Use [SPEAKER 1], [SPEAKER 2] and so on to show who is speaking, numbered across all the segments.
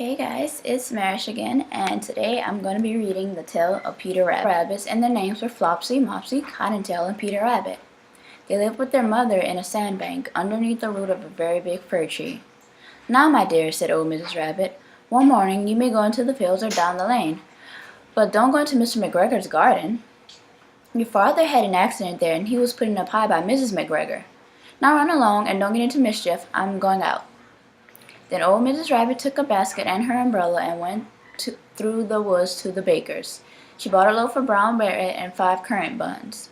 [SPEAKER 1] Hey guys, it's Mare again, and today I'm going to be reading the tale of Peter Rabbit. Rabbits, and their names were Flopsy, Mopsy, Cottontail, and Peter Rabbit. They lived with their mother in a sandbank underneath the root of a very big fir tree. "Now, my dear," said old Mrs. Rabbit, "one morning you may go into the fields or down the lane, but don't go into Mr. McGregor's garden. Your father had an accident there, and he was put in a pie by Mrs. McGregor. Now run along and don't get into mischief. I'm going out." Then old Mrs. Rabbit took a basket and her umbrella and went through the woods to the baker's. She bought a loaf of brown bread and 5 currant buns.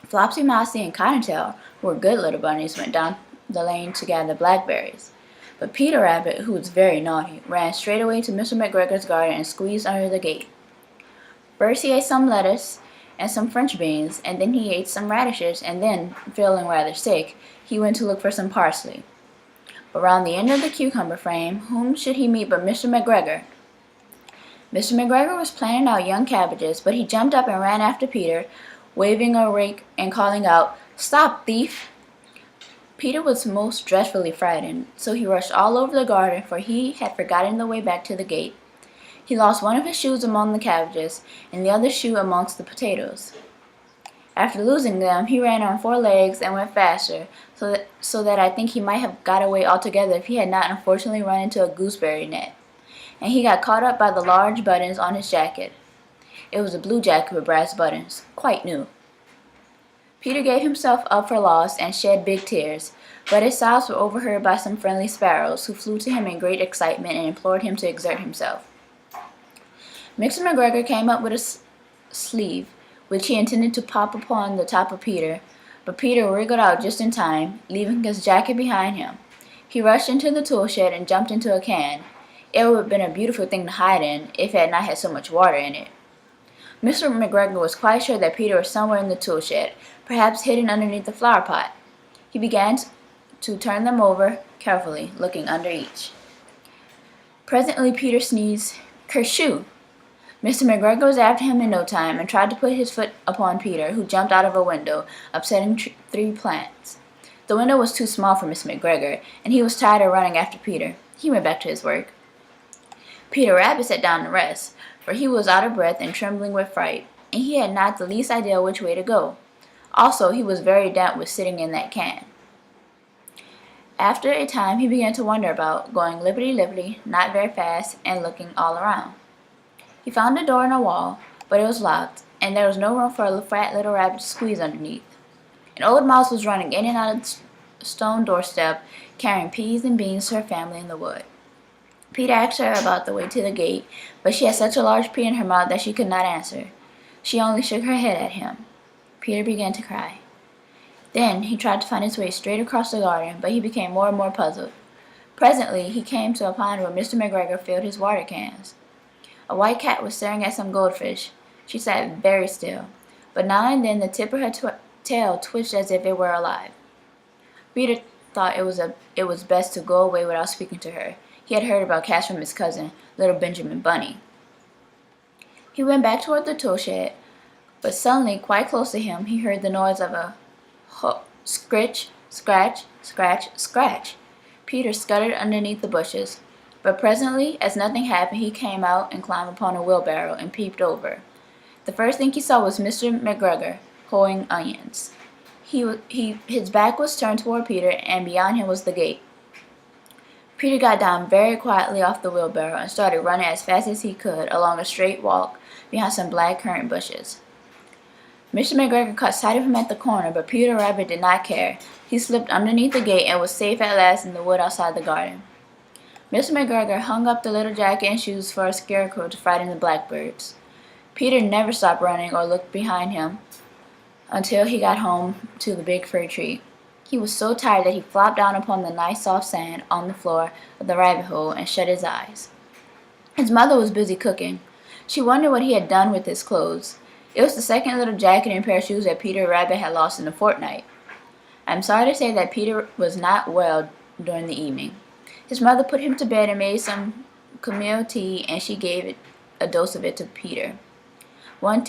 [SPEAKER 1] Flopsy, Mopsy, and Cottontail, who were good little bunnies, went down the lane to gather blackberries. But Peter Rabbit, who was very naughty, ran straight away to Mr. McGregor's garden and squeezed under the gate. First he ate some lettuce and some French beans, and then he ate some radishes, and then, feeling rather sick, he went to look for some parsley. But round the end of the cucumber frame, whom should he meet but Mr. McGregor? Mr. McGregor was planting out young cabbages, but he jumped up and ran after Peter, waving a rake and calling out, "Stop, thief!" Peter was most dreadfully frightened, so he rushed all over the garden, for he had forgotten the way back to the gate. He lost one of his shoes among the cabbages, and the other shoe amongst the potatoes. After losing them, he ran on 4 legs and went faster, so that I think he might have got away altogether if he had not unfortunately run into a gooseberry net, and he got caught up by the large buttons on his jacket. It was a blue jacket with brass buttons, quite new. Peter gave himself up for lost and shed big tears, but his sobs were overheard by some friendly sparrows, who flew to him in great excitement and implored him to exert himself. Mr. McGregor came up with a sleeve, which he intended to pop upon the top of Peter, but Peter wriggled out just in time, leaving his jacket behind him. He rushed into the tool shed and jumped into a can. It would have been a beautiful thing to hide in, if it had not had so much water in it. Mr. McGregor was quite sure that Peter was somewhere in the tool shed, perhaps hidden underneath the flower pot. He began to turn them over carefully, looking under each. Presently Peter sneezed, "Kershoo!" Mr. McGregor was after him in no time, and tried to put his foot upon Peter, who jumped out of a window, upsetting 3 plants. The window was too small for Mr. McGregor, and he was tired of running after Peter. He went back to his work. Peter Rabbit sat down to rest, for he was out of breath and trembling with fright, and he had not the least idea which way to go. Also, he was very damp with sitting in that can. After a time he began to wander about, going lippity-lippity, not very fast, and looking all around. He found a door in a wall, but it was locked, and there was no room for a fat little rabbit to squeeze underneath. An old mouse was running in and out of the stone doorstep, carrying peas and beans to her family in the wood. Peter asked her about the way to the gate, but she had such a large pea in her mouth that she could not answer. She only shook her head at him. Peter began to cry. Then he tried to find his way straight across the garden, but he became more and more puzzled. Presently he came to a pond where Mr. McGregor filled his water cans. A white cat was staring at some goldfish. She sat very still, but now and then the tip of her tail twitched as if it were alive. Peter thought it was best to go away without speaking to her. He had heard about cats from his cousin, little Benjamin Bunny. He went back toward the tool shed, but suddenly, quite close to him, he heard the noise of a scritch, scratch, scratch, scratch. Peter scuttered underneath the bushes. But presently, as nothing happened, he came out and climbed upon a wheelbarrow and peeped over. The first thing he saw was Mr. McGregor hoeing onions. His back was turned toward Peter, and beyond him was the gate. Peter got down very quietly off the wheelbarrow and started running as fast as he could along a straight walk behind some black currant bushes. Mr. McGregor caught sight of him at the corner, but Peter Rabbit did not care. He slipped underneath the gate and was safe at last in the wood outside the garden. Mr. McGregor hung up the little jacket and shoes for a scarecrow to frighten the blackbirds. Peter never stopped running or looked behind him until he got home to the big fir tree. He was so tired that he flopped down upon the nice soft sand on the floor of the rabbit hole and shut his eyes. His mother was busy cooking. She wondered what he had done with his clothes. It was the second little jacket and pair of shoes that Peter Rabbit had lost in a fortnight. I am sorry to say that Peter was not well during the evening. His mother put him to bed and made some camomile tea, and she gave a dose of it to Peter. 1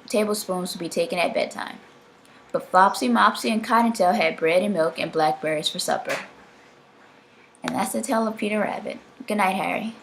[SPEAKER 1] tablespoon was to be taken at bedtime. But Flopsy, Mopsy, and Cottontail had bread and milk and blackberries for supper. And that's the tale of Peter Rabbit. Good night, Harry.